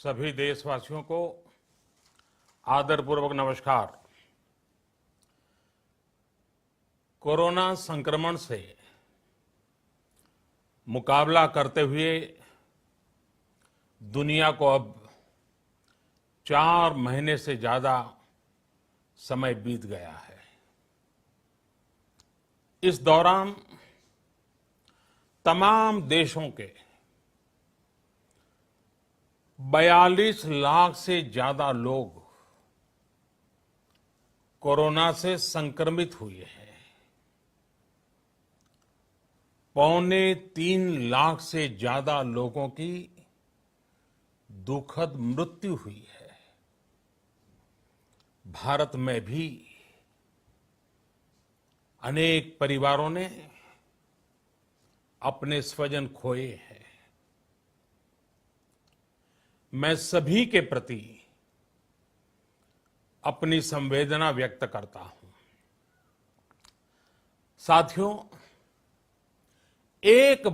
सभी देशवासियों को आदरपूर्वक नमस्कार। कोरोना संक्रमण से मुकाबला करते हुए दुनिया को अब 4 महीने से ज्यादा समय बीत गया है। इस दौरान तमाम देशों के 42 लाख से ज्यादा लोग कोरोना से संक्रमित हुए हैं। 2.25 लाख से ज्यादा लोगों की दुखद मृत्यु हुई है। भारत में भी अनेक परिवारों ने अपने स्वजन खोए हैं। मैं सभी के प्रति अपनी संवेदना व्यक्त करता हूं। साथियों, एक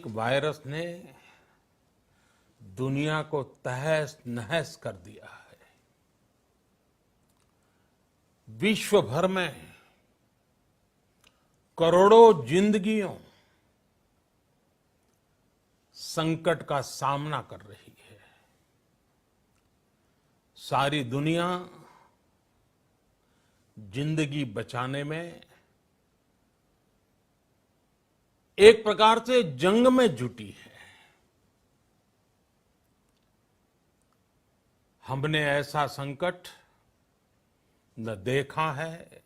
वायरस ने दुनिया को तहस नहस कर दिया है। विश्व भर में करोड़ों जिंदगियों संकट का सामना कर रही है। सारी दुनिया जिंदगी बचाने में एक प्रकार से जंग में जुटी है। हमने ऐसा संकट न देखा है,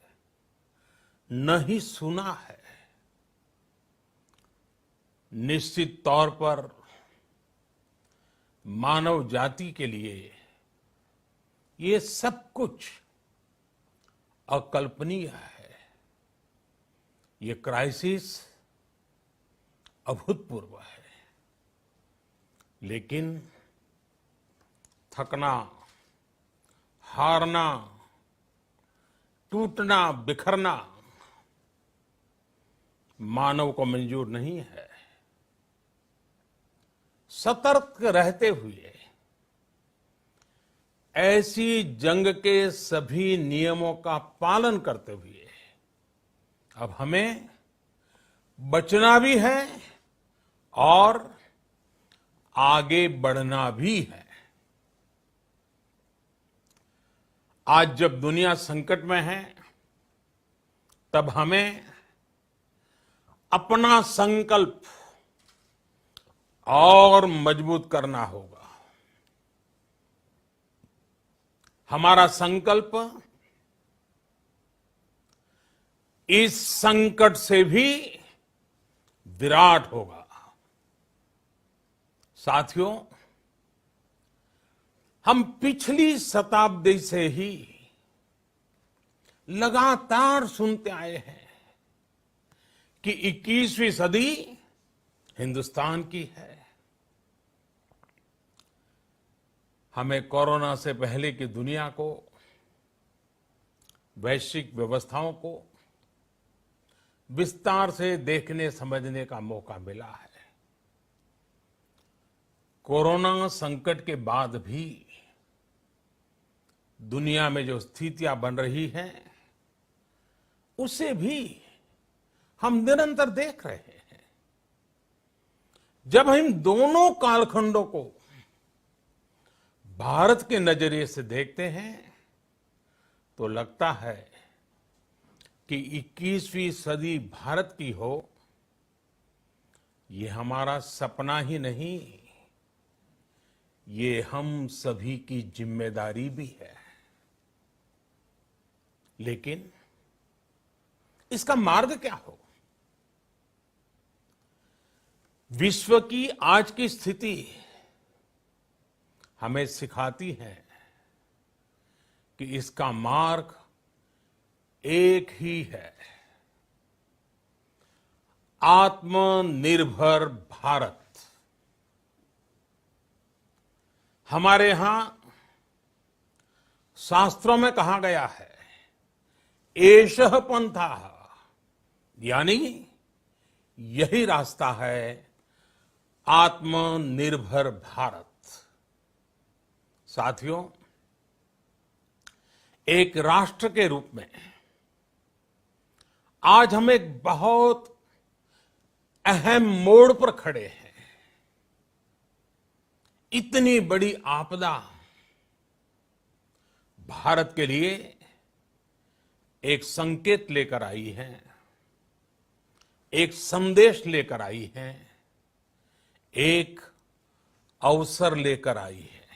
न ही सुना है। निश्चित तौर पर मानव जाति के लिए ये सब कुछ अकल्पनीय है। ये क्राइसिस अभूतपूर्व है। लेकिन थकना, हारना, टूटना, बिखरना मानव को मंजूर नहीं है। सतर्क रहते हुए ऐसी जंग के सभी नियमों का पालन करते हुए अब हमें बचना भी है और आगे बढ़ना भी है। आज जब दुनिया संकट में है, तब हमें अपना संकल्प और मजबूत करना होगा। हमारा संकल्प इस संकट से भी विराट होगा। साथियों, हम पिछली शताब्दी से ही लगातार सुनते आए हैं कि 21वीं सदी हिंदुस्तान की है। हमें कोरोना से पहले की दुनिया को, वैश्विक व्यवस्थाओं को विस्तार से देखने समझने का मौका मिला है। कोरोना संकट के बाद भी दुनिया में जो स्थितियां बन रही हैं, उसे भी हम निरंतर देख रहे हैं। जब हम दोनों कालखंडों को भारत के नजरिए से देखते हैं, तो लगता है कि 21वीं सदी भारत की हो, ये हमारा सपना ही नहीं, ये हम सभी की जिम्मेदारी भी है। लेकिन इसका मार्ग क्या हो? विश्व की आज की स्थिति हमें सिखाती है कि इसका मार्ग एक ही है, आत्मनिर्भर भारत। हमारे यहां शास्त्रों में कहा गया है, एषः पंथः, यानी यही रास्ता है आत्मनिर्भर भारत। साथियों, एक राष्ट्र के रूप में आज हम एक बहुत अहम मोड़ पर खड़े हैं। इतनी बड़ी आपदा भारत के लिए एक संकेत लेकर आई है, एक संदेश लेकर आई है, एक अवसर लेकर आई है।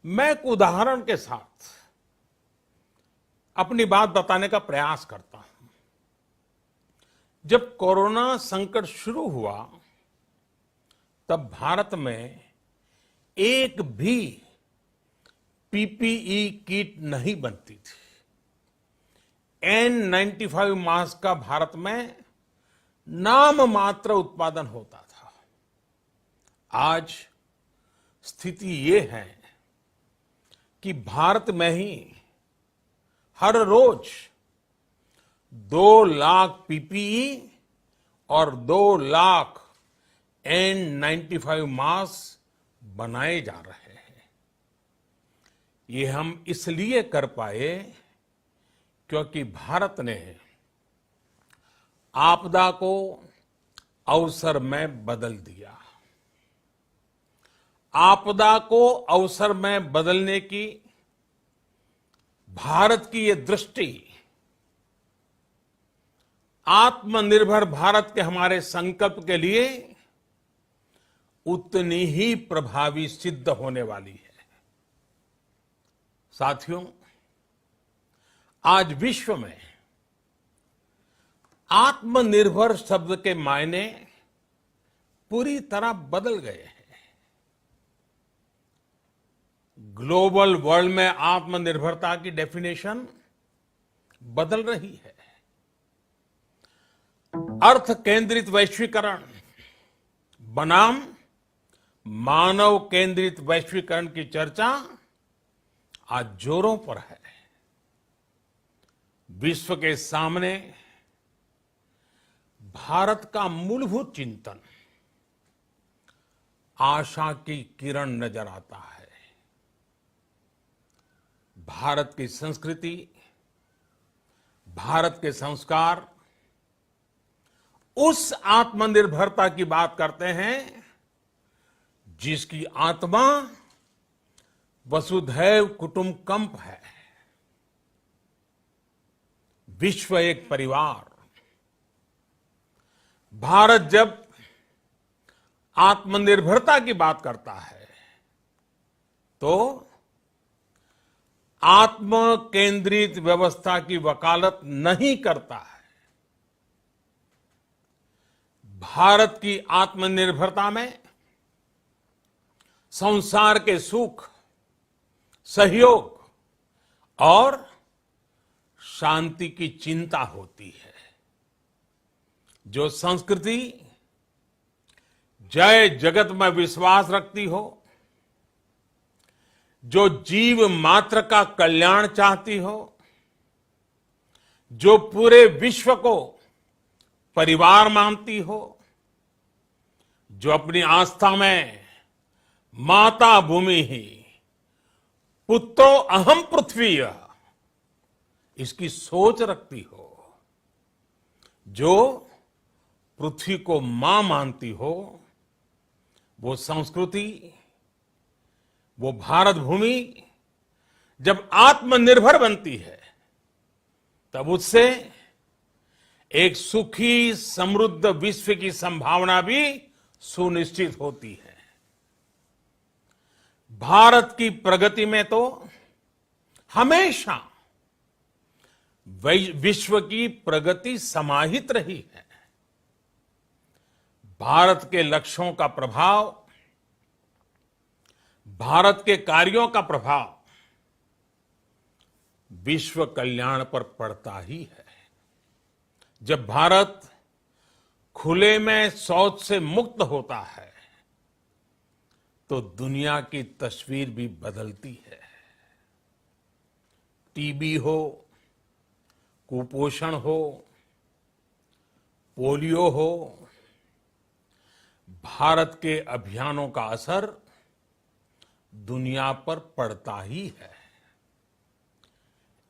मैं एक उदाहरण के साथ अपनी बात बताने का प्रयास करता हूं। जब कोरोना संकट शुरू हुआ तब भारत में एक भी पीपीई किट नहीं बनती थी। N95 मास्क का भारत में नाम मात्र उत्पादन होता था। आज स्थिति ये है कि भारत में ही हर रोज 2 लाख पीपीई और 2 लाख N95 मास्क बनाए जा रहे हैं। ये हम इसलिए कर पाए क्योंकि भारत ने आपदा को अवसर में बदल दिया। आपदा को अवसर में बदलने की भारत की ये दृष्टि आत्मनिर्भर भारत के हमारे संकल्प के लिए उतनी ही प्रभावी सिद्ध होने वाली है। साथियों, आज विश्व में आत्मनिर्भर शब्द के मायने पूरी तरह बदल गए हैं। ग्लोबल वर्ल्ड में आत्मनिर्भरता की डेफिनेशन बदल रही है। अर्थ केंद्रित वैश्वीकरण बनाम मानव केंद्रित वैश्वीकरण की चर्चा आज जोरों पर है। विश्व के सामने भारत का मूलभूत चिंतन आशा की किरण नजर आता है। भारत की संस्कृति, भारत के संस्कार उस आत्मनिर्भरता की बात करते हैं जिसकी आत्मा वसुधैव कुटुंबकम है। विश्व एक परिवार। भारत जब आत्मनिर्भरता की बात करता है तो आत्म केंद्रित व्यवस्था की वकालत नहीं करता है। भारत की आत्मनिर्भरता में संसार के सुख, सहयोग और शांति की चिंता होती है। जो संस्कृति जय जगत में विश्वास रखती हो, जो जीव मात्र का कल्याण चाहती हो, जो पूरे विश्व को परिवार मानती हो, जो अपनी आस्था में माता भूमि ही पुत्रो अहम पृथ्वी इसकी सोच रखती हो, जो पृथ्वी को मां मानती हो, वो संस्कृति, वो भारत भूमि जब आत्मनिर्भर बनती है तब उससे एक सुखी समृद्ध विश्व की संभावना भी सुनिश्चित होती है। भारत की प्रगति में तो हमेशा विश्व की प्रगति समाहित रही है। भारत के लक्ष्यों का प्रभाव, भारत के कार्यों का प्रभाव विश्व कल्याण पर पड़ता ही है। जब भारत खुले में शौच से मुक्त होता है तो दुनिया की तस्वीर भी बदलती है। टीबी हो, कुपोषण हो, पोलियो हो, भारत के अभियानों का असर दुनिया पर पड़ता ही है।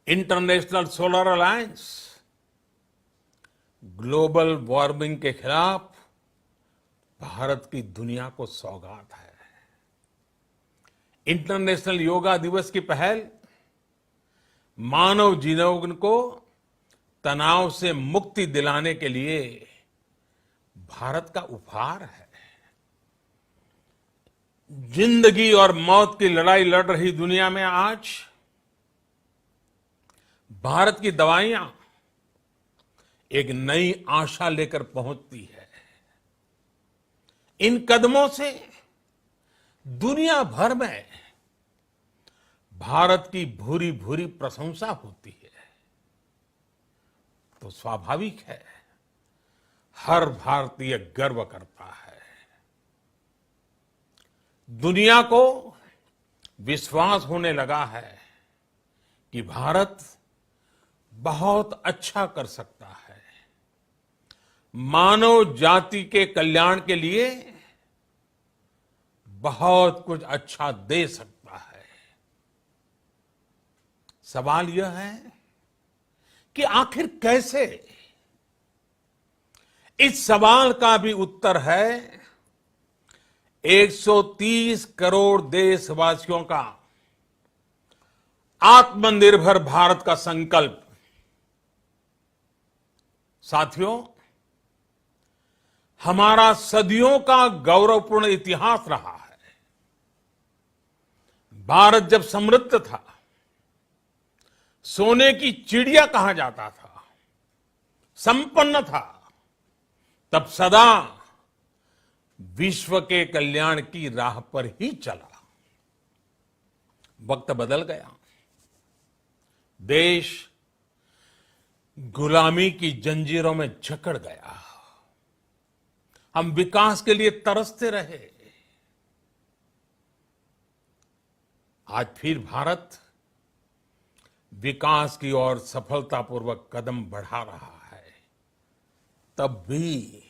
International solar alliance global warming के खिलाफ भारत की दुनिया को सौगात है। इंटरनेशनल योगा दिवस की पहल मानव जीवन को तनाव से मुक्ति दिलाने के लिए भारत का उपहार है। जिंदगी और मौत की लड़ाई लड़ रही दुनिया में आज भारत की दवाइयां एक नई आशा लेकर पहुंचती है। इन कदमों से दुनिया भर में भारत की भूरी भूरी प्रशंसा होती है। तो स्वाभाविक है, हर भारतीय गर्व करता है। दुनिया को विश्वास होने लगा है कि भारत बहुत अच्छा कर सकता है, मानव जाति के कल्याण के लिए बहुत कुछ अच्छा दे सकता है। सवाल यह है कि आखिर कैसे? इस सवाल का भी उत्तर है 130 करोड़ देशवासियों का आत्मनिर्भर भारत का संकल्प। साथियों, हमारा सदियों का गौरवपूर्ण इतिहास रहा है। भारत जब समृद्ध था, सोने की चिड़िया कहा जाता था, संपन्न था, तब सदा विश्व के कल्याण की राह पर ही चला। वक्त बदल गया, देश गुलामी की जंजीरों में जकड़ गया। हम विकास के लिए तरसते रहे। आज फिर भारत विकास की ओर सफलतापूर्वक कदम बढ़ा रहा है। तब भी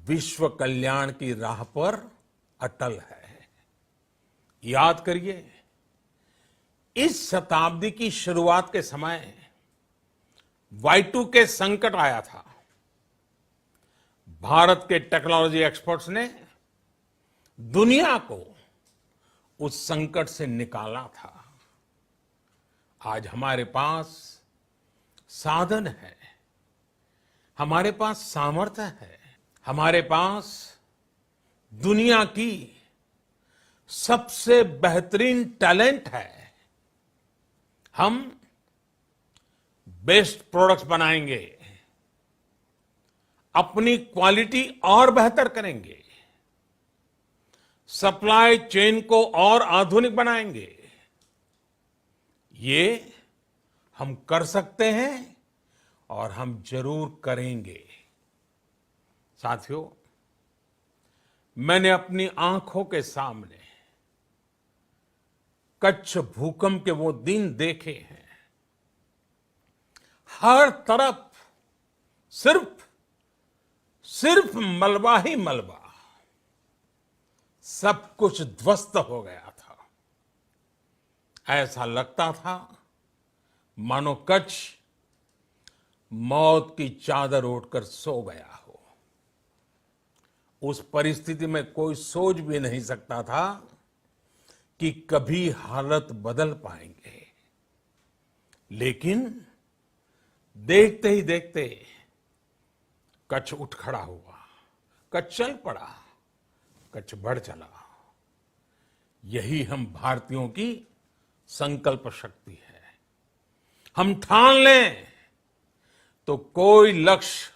विश्व कल्याण की राह पर अटल है। याद करिए, इस शताब्दी की शुरुआत के समय Y2K संकट आया था। भारत के टेक्नोलॉजी एक्सपर्ट्स ने दुनिया को उस संकट से निकाला था। आज हमारे पास साधन है, हमारे पास सामर्थ्य है, हमारे पास दुनिया की सबसे बेहतरीन टैलेंट है। हम बेस्ट प्रोडक्ट्स बनाएंगे, अपनी क्वालिटी और बेहतर करेंगे, सप्लाई चेन को और आधुनिक बनाएंगे। ये हम कर सकते हैं और हम जरूर करेंगे। साथियों, मैंने अपनी आंखों के सामने कच्छ भूकंप के वो दिन देखे हैं। हर तरफ सिर्फ मलबा ही मलबा, सब कुछ ध्वस्त हो गया था। ऐसा लगता था मानो कच्छ मौत की चादर ओढ़कर सो गया हो। उस परिस्थिति में कोई सोच भी नहीं सकता था कि कभी हालत बदल पाएंगे। लेकिन देखते ही देखते कच्छ उठ खड़ा हुआ, कच्छ चल पड़ा, कच्छ बढ़ चला। यही हम भारतीयों की संकल्प शक्ति है। हम ठान लें तो कोई लक्ष्य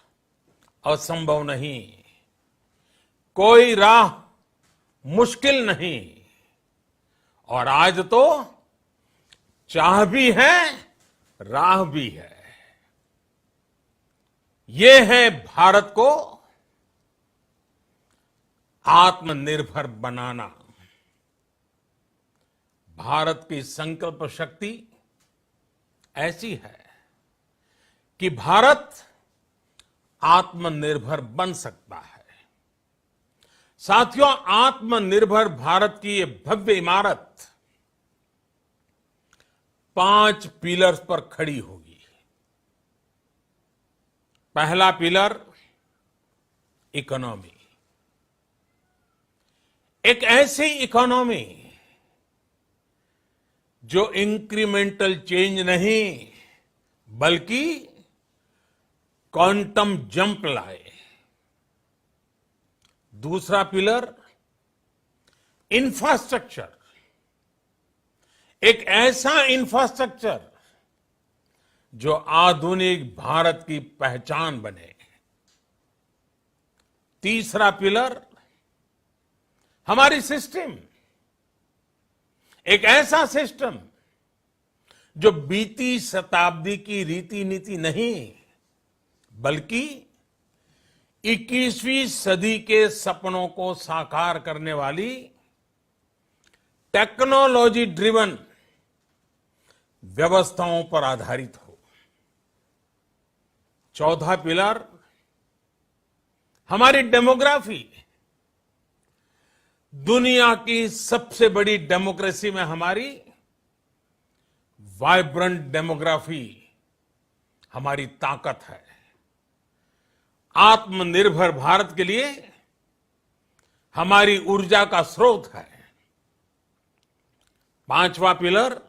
असंभव नहीं, कोई राह मुश्किल नहीं। और आज तो चाह भी है, राह भी है। ये है भारत को आत्मनिर्भर बनाना। भारत की संकल्प शक्ति ऐसी है कि भारत आत्मनिर्भर बन सकता है। साथियों, आत्मनिर्भर भारत की ये भव्य इमारत 5 पिलर्स पर खड़ी होगी। पहला पिलर इकोनॉमी। एक ऐसी इकोनॉमी जो इंक्रीमेंटल चेंज नहीं बल्कि क्वांटम जंप लाए। दूसरा पिलर इंफ्रास्ट्रक्चर। एक ऐसा इंफ्रास्ट्रक्चर जो आधुनिक भारत की पहचान बने। तीसरा पिलर हमारी सिस्टम। एक ऐसा सिस्टम जो बीती शताब्दी की रीति नीति नहीं बल्कि 21वीं सदी के सपनों को साकार करने वाली टेक्नोलॉजी ड्रिवन व्यवस्थाओं पर आधारित हो। चौथा पिलर हमारी डेमोग्राफी। दुनिया की सबसे बड़ी डेमोक्रेसी में हमारी वाइब्रेंट डेमोग्राफी हमारी ताकत है। आत्मनिर्भर भारत के लिए हमारी ऊर्जा का स्रोत है। पांचवा पिलर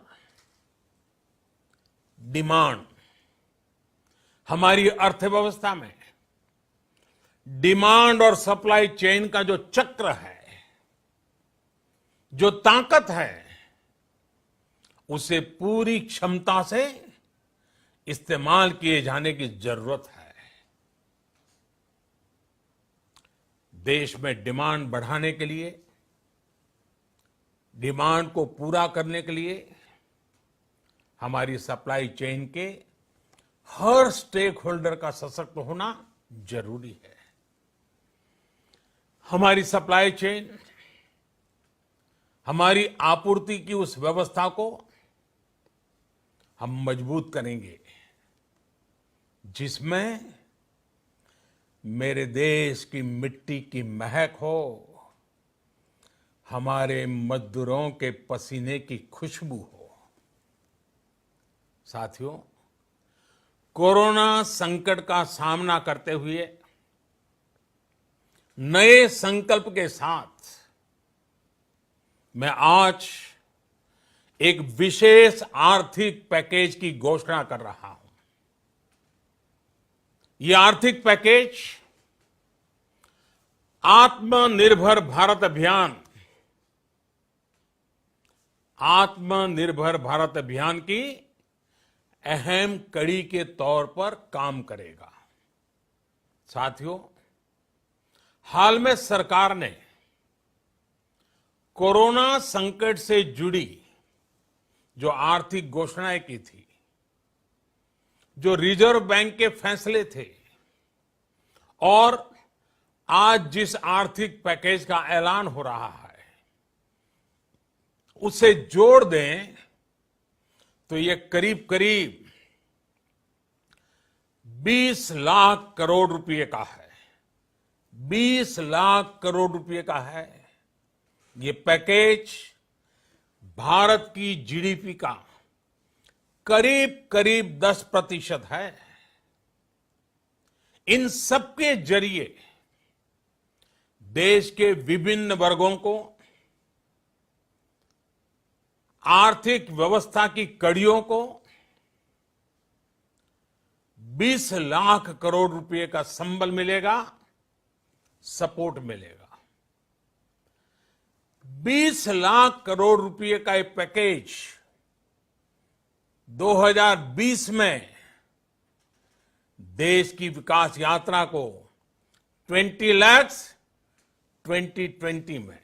डिमांड। हमारी अर्थव्यवस्था में डिमांड और सप्लाई चेन का जो चक्र है, जो ताकत है, उसे पूरी क्षमता से इस्तेमाल किए जाने की जरूरत है। देश में डिमांड बढ़ाने के लिए, डिमांड को पूरा करने के लिए हमारी सप्लाई चेन के हर स्टेक होल्डर का सशक्त होना जरूरी है। हमारी सप्लाई चेन, हमारी आपूर्ति की उस व्यवस्था को हम मजबूत करेंगे जिसमें मेरे देश की मिट्टी की महक हो, हमारे मजदूरों के पसीने की खुशबू हो। साथियों, कोरोना संकट का सामना करते हुए नए संकल्प के साथ मैं आज एक विशेष आर्थिक पैकेज की घोषणा कर रहा हूं। ये आर्थिक पैकेज आत्मनिर्भर भारत अभियान, आत्मनिर्भर भारत अभियान की अहम कड़ी के तौर पर काम करेगा। साथियों, हाल में सरकार ने कोरोना संकट से जुड़ी जो आर्थिक घोषणाएं की थी, जो रिजर्व बैंक के फैसले थे और आज जिस आर्थिक पैकेज का ऐलान हो रहा है, उसे जोड़ दें तो ये करीब करीब 20 लाख करोड़ रुपए का है। 20 लाख करोड़ रुपए का है। ये पैकेज भारत की जीडीपी का करीब करीब 10% है। इन सबके जरिए देश के विभिन्न वर्गों को आर्थिक व्यवस्था की कड़ियों को 20 लाख करोड़ रुपए का संबल मिलेगा, सपोर्ट मिलेगा। 20 लाख करोड़ रुपए का ये पैकेज 2020 में देश की विकास यात्रा को 20 लाख 2020 में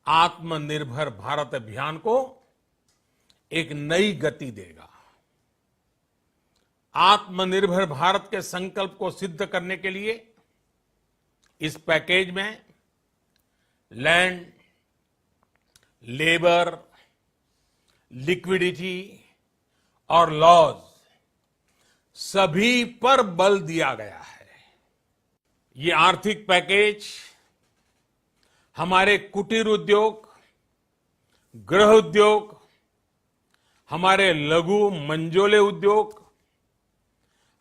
आत्मनिर्भर भारत अभियान को एक नई गति देगा। आत्मनिर्भर भारत के संकल्प को सिद्ध करने के लिए इस पैकेज में लैंड, लेबर, लिक्विडिटी और लॉज सभी पर बल दिया गया है। ये आर्थिक पैकेज हमारे कुटीर उद्योग, गृह उद्योग, हमारे लघु मंझोले उद्योग,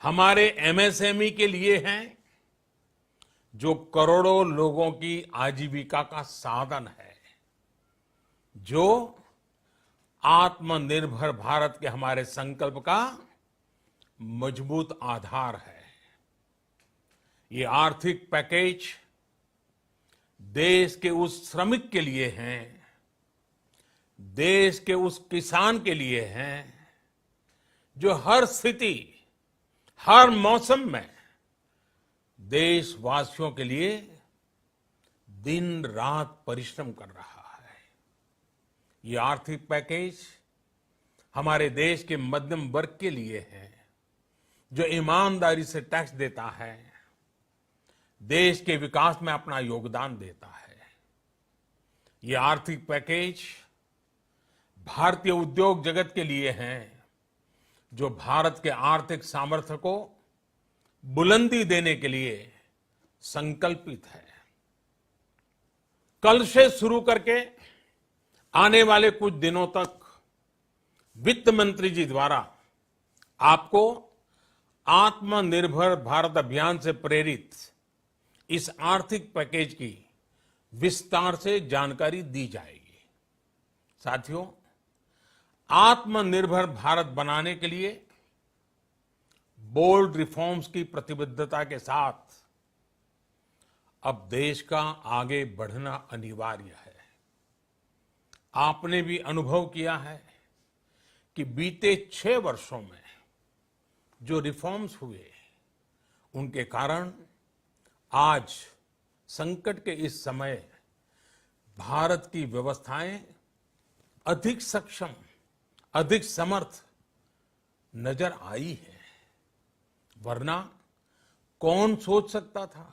हमारे एमएसएमई के लिए हैं, जो करोड़ों लोगों की आजीविका का साधन है, जो आत्मनिर्भर भारत के हमारे संकल्प का मजबूत आधार है। ये आर्थिक पैकेज देश के उस श्रमिक के लिए हैं, देश के उस किसान के लिए हैं, जो हर स्थिति, हर मौसम में देशवासियों के लिए दिन रात परिश्रम कर रहा है। ये आर्थिक पैकेज हमारे देश के मध्यम वर्ग के लिए है, जो ईमानदारी से टैक्स देता है, देश के विकास में अपना योगदान देता है। ये आर्थिक पैकेज भारतीय उद्योग जगत के लिए है, जो भारत के आर्थिक सामर्थ्य को बुलंदी देने के लिए संकल्पित है। कल से शुरू करके आने वाले कुछ दिनों तक वित्त मंत्री जी द्वारा आपको आत्मनिर्भर भारत अभियान से प्रेरित इस आर्थिक पैकेज की विस्तार से जानकारी दी जाएगी। साथियों, आत्मनिर्भर भारत बनाने के लिए बोल्ड रिफॉर्म्स की प्रतिबद्धता के साथ अब देश का आगे बढ़ना अनिवार्य है। आपने भी अनुभव किया है कि बीते 6 वर्षों में जो रिफॉर्म्स हुए, उनके कारण आज संकट के इस समय भारत की व्यवस्थाएं अधिक सक्षम, अधिक समर्थ नजर आई है। वरना कौन सोच सकता था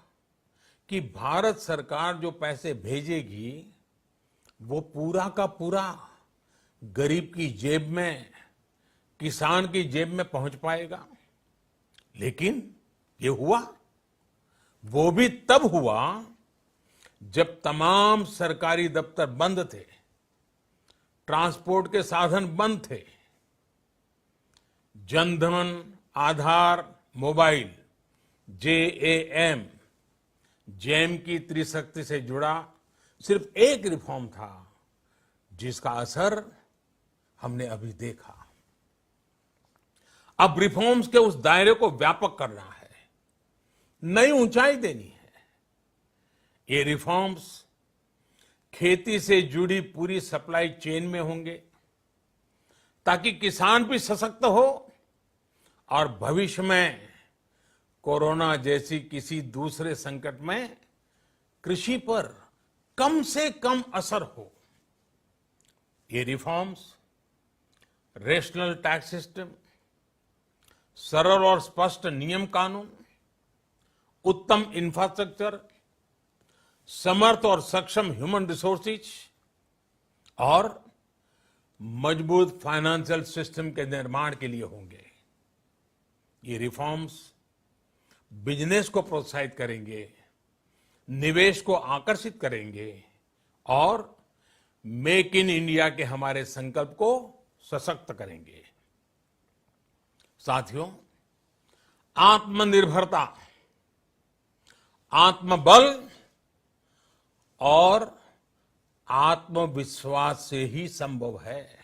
कि भारत सरकार जो पैसे भेजेगी वो पूरा का पूरा गरीब की जेब में, किसान की जेब में पहुंच पाएगा। लेकिन ये हुआ, वो भी तब हुआ जब तमाम सरकारी दफ्तर बंद थे, ट्रांसपोर्ट के साधन बंद थे, जनधन, आधार, मोबाइल, जेएएम, जैम की त्रिशक्ति से जुड़ा सिर्फ एक रिफॉर्म था, जिसका असर हमने अभी देखा। अब रिफॉर्म्स के उस दायरे को व्यापक करना है, नई ऊंचाई देनी है। ये रिफॉर्म्स खेती से जुड़ी पूरी सप्लाई चेन में होंगे, ताकि किसान भी सशक्त हो और भविष्य में कोरोना जैसी किसी दूसरे संकट में कृषि पर कम से कम असर हो। ये रिफॉर्म्स रेशनल टैक्स सिस्टम, सरल और स्पष्ट नियम कानून, उत्तम इंफ्रास्ट्रक्चर, समर्थ और सक्षम ह्यूमन रिसोर्सेज और मजबूत फाइनेंशियल सिस्टम के निर्माण के लिए होंगे। ये रिफॉर्म्स बिजनेस को प्रोत्साहित करेंगे, निवेश को आकर्षित करेंगे और मेक इन इंडिया के हमारे संकल्प को सशक्त करेंगे। साथियों, आत्मनिर्भरता, आत्मबल और आत्मविश्वास से ही संभव है।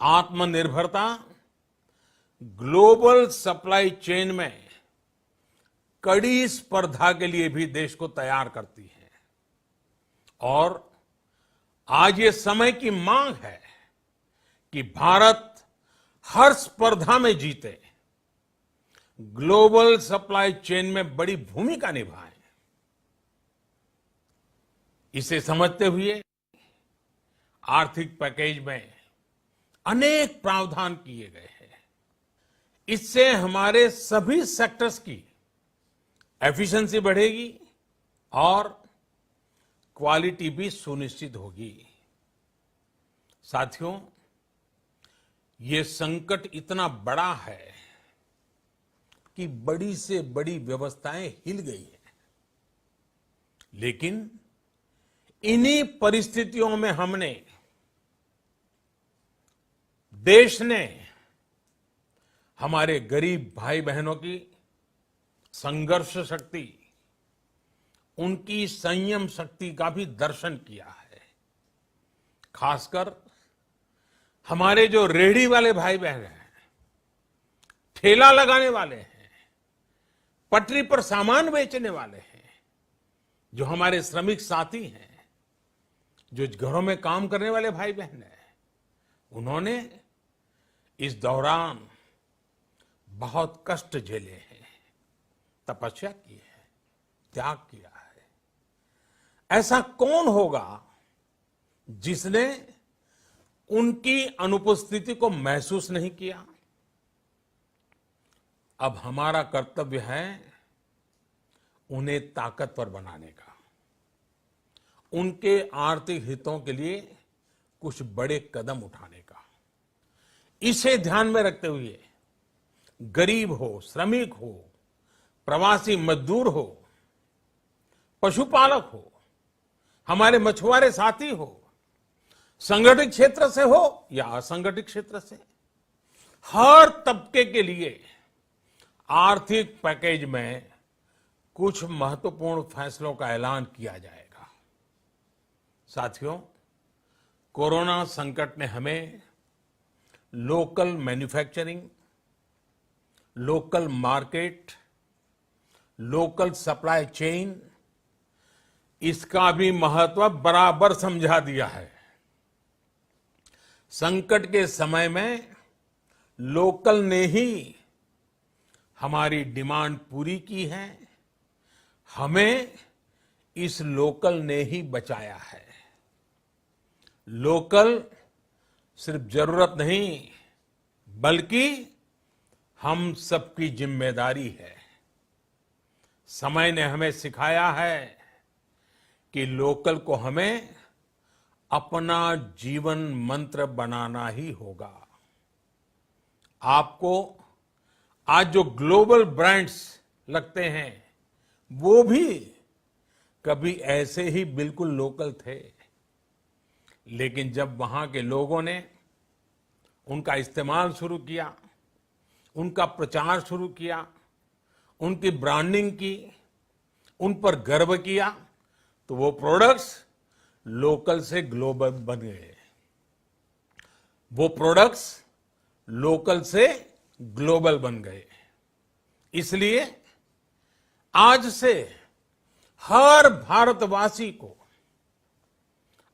आत्मनिर्भरता ग्लोबल सप्लाई चेन में कड़ी स्पर्धा के लिए भी देश को तैयार करती है और आज ये समय की मांग है कि भारत हर स्पर्धा में जीते, ग्लोबल सप्लाई चेन में बड़ी भूमिका निभाए। इसे समझते हुए आर्थिक पैकेज में अनेक प्रावधान किए गए हैं। इससे हमारे सभी सेक्टर्स की एफिशिएंसी बढ़ेगी और क्वालिटी भी सुनिश्चित होगी। साथियों, ये संकट इतना बड़ा है कि बड़ी से बड़ी व्यवस्थाएं हिल गई हैं। लेकिन इन्हीं परिस्थितियों में हमने, देश ने हमारे गरीब भाई बहनों की संघर्ष शक्ति, उनकी संयम शक्ति का भी दर्शन किया है। खासकर हमारे जो रेहड़ी वाले भाई बहन हैं, ठेला लगाने वाले हैं, पटरी पर सामान बेचने वाले हैं, जो हमारे श्रमिक साथी हैं, जो घरों में काम करने वाले भाई बहन हैं, उन्होंने इस दौरान बहुत कष्ट झेले हैं, तपस्या की है, त्याग किया है। ऐसा कौन होगा जिसने उनकी अनुपस्थिति को महसूस नहीं किया? अब हमारा कर्तव्य है उन्हें ताकतवर बनाने का, उनके आर्थिक हितों के लिए कुछ बड़े कदम उठाने का। इसे ध्यान में रखते हुए गरीब हो, श्रमिक हो, प्रवासी मजदूर हो, पशुपालक हो, हमारे मछुआरे साथी हो, संगठित क्षेत्र से हो या असंगठित क्षेत्र से, हर तबके के लिए आर्थिक पैकेज में कुछ महत्वपूर्ण फैसलों का ऐलान किया जाएगा। साथियों, कोरोना संकट ने हमें local manufacturing, local market, local supply chain, इसका भी महत्व बराबर समझा दिया है। संकट के समय में लोकल ने ही हमारी डिमांड पूरी की है, हमें इस लोकल ने ही बचाया है। लोकल सिर्फ जरूरत नहीं, बल्कि हम सबकी जिम्मेदारी है। समय ने हमें सिखाया है कि लोकल को हमें अपना जीवन मंत्र बनाना ही होगा। आपको आज जो ग्लोबल ब्रांड्स लगते हैं, वो भी कभी ऐसे ही बिल्कुल लोकल थे, लेकिन जब वहां के लोगों ने उनका इस्तेमाल शुरू किया, उनका प्रचार शुरू किया, उनकी ब्रांडिंग की, उन पर गर्व किया, तो वो प्रोडक्ट्स लोकल से ग्लोबल बन गए। वो प्रोडक्ट्स लोकल से ग्लोबल बन गए। इसलिए आज से हर भारतवासी को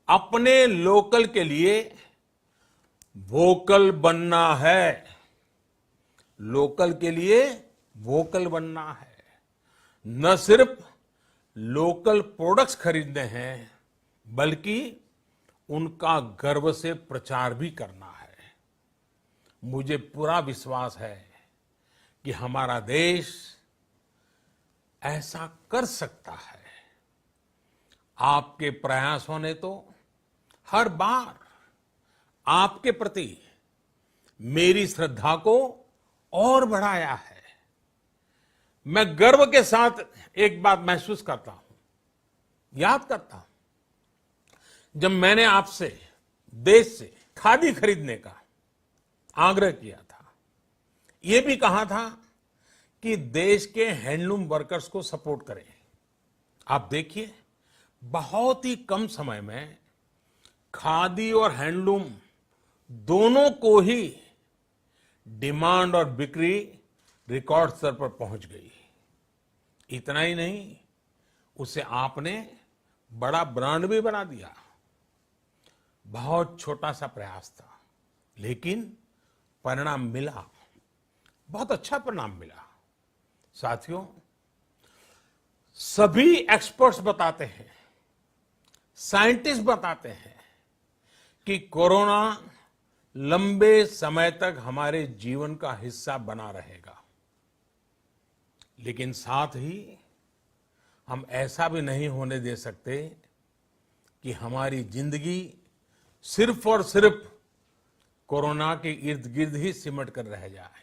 अपने लोकल के लिए वोकल बनना है। लोकल के लिए वोकल बनना है। न सिर्फ लोकल प्रोडक्ट्स खरीदने हैं, बल्कि उनका गर्व से प्रचार भी करना है। मुझे पूरा विश्वास है कि हमारा देश ऐसा कर सकता है। आपके प्रयासों ने तो हर बार आपके प्रति मेरी श्रद्धा को और बढ़ाया है। मैं गर्व के साथ एक बात महसूस करता हूं, याद करता हूं, जब मैंने आपसे देश से खादी खरीदने का आग्रह किया था, यह भी कहा था कि देश के हैंडलूम वर्कर्स को सपोर्ट करें। आप देखिए, बहुत ही कम समय में खादी और हैंडलूम दोनों को ही डिमांड और बिक्री रिकॉर्ड स्तर पर पहुंच गई। इतना ही नहीं, उसे आपने बड़ा ब्रांड भी बना दिया। बहुत छोटा सा प्रयास था, लेकिन परिणाम मिला, बहुत अच्छा परिणाम मिला। साथियों, सभी एक्सपर्ट्स बताते हैं, साइंटिस्ट बताते हैं कि कोरोना लंबे समय तक हमारे जीवन का हिस्सा बना रहेगा। लेकिन साथ ही हम ऐसा भी नहीं होने दे सकते कि हमारी जिंदगी सिर्फ और सिर्फ कोरोना के इर्द गिर्द ही सिमट कर रह जाए।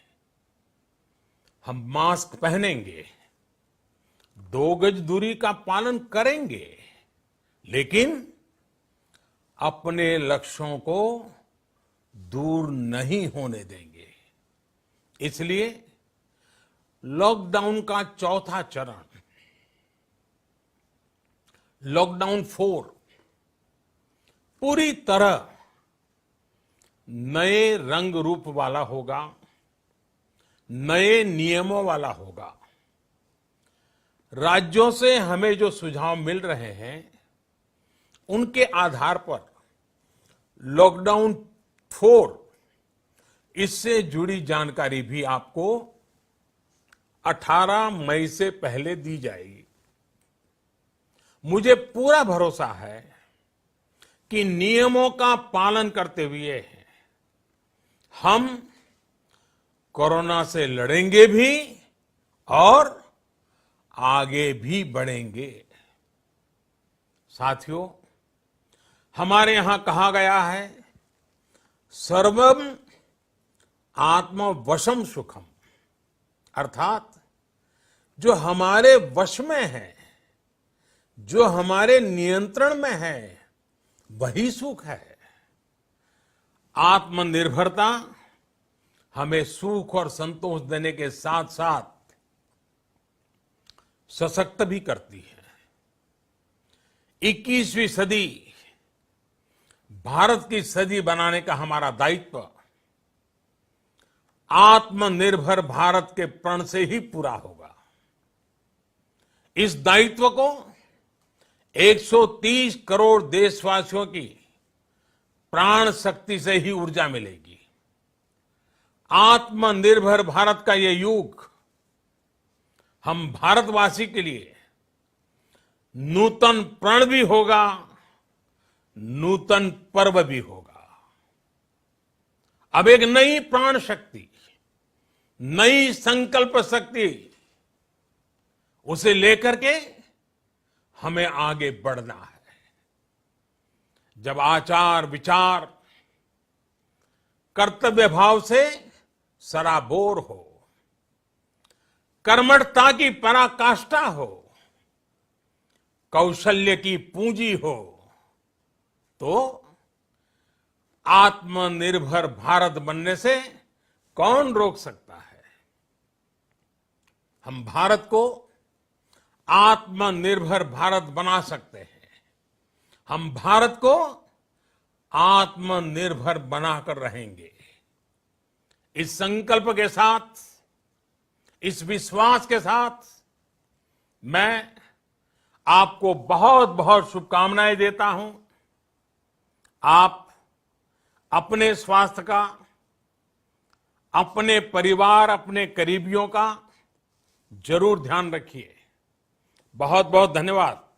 हम मास्क पहनेंगे, 2 गज दूरी का पालन करेंगे, लेकिन अपने लक्ष्यों को दूर नहीं होने देंगे। इसलिए लॉकडाउन का चौथा चरण, लॉकडाउन 4, पूरी तरह नए रंग रूप वाला होगा, नए नियमों वाला होगा। राज्यों से हमें जो सुझाव मिल रहे हैं, उनके आधार पर लॉकडाउन 4, इससे जुड़ी जानकारी भी आपको 18 मई से पहले दी जाएगी। मुझे पूरा भरोसा है कि नियमों का पालन करते हुए हम कोरोना से लड़ेंगे भी और आगे भी बढ़ेंगे। साथियों, हमारे यहां कहा गया है, सर्वम आत्मवशम सुखम, अर्थात जो हमारे वश में है, जो हमारे नियंत्रण में है, वही सुख है। आत्मनिर्भरता हमें सुख और संतोष देने के साथ साथ सशक्त भी करती है। 21वीं सदी भारत की सदी बनाने का हमारा दायित्व आत्मनिर्भर भारत के प्रण से ही पूरा होगा। इस दायित्व को 130 करोड़ देशवासियों की प्राण शक्ति से ही ऊर्जा मिलेगी। आत्मनिर्भर भारत का ये युग हम भारतवासी के लिए नूतन प्रण भी होगा, नूतन पर्व भी होगा। अब एक नई प्राण शक्ति, नई संकल्प शक्ति, उसे लेकर के हमें आगे बढ़ना है। जब आचार विचार कर्तव्य भाव से सराबोर हो, कर्मठता की पराकाष्ठा हो, कौशल्य की पूंजी हो, तो आत्मनिर्भर भारत बनने से कौन रोक सकता है। हम भारत को आत्मनिर्भर भारत बना सकते हैं। हम भारत को आत्मनिर्भर बनाकर रहेंगे। इस संकल्प के साथ, इस विश्वास के साथ मैं आपको बहुत बहुत शुभकामनाएं देता हूं। आप अपने स्वास्थ्य का, अपने परिवार, अपने करीबियों का जरूर ध्यान रखिए। बहुत बहुत धन्यवाद।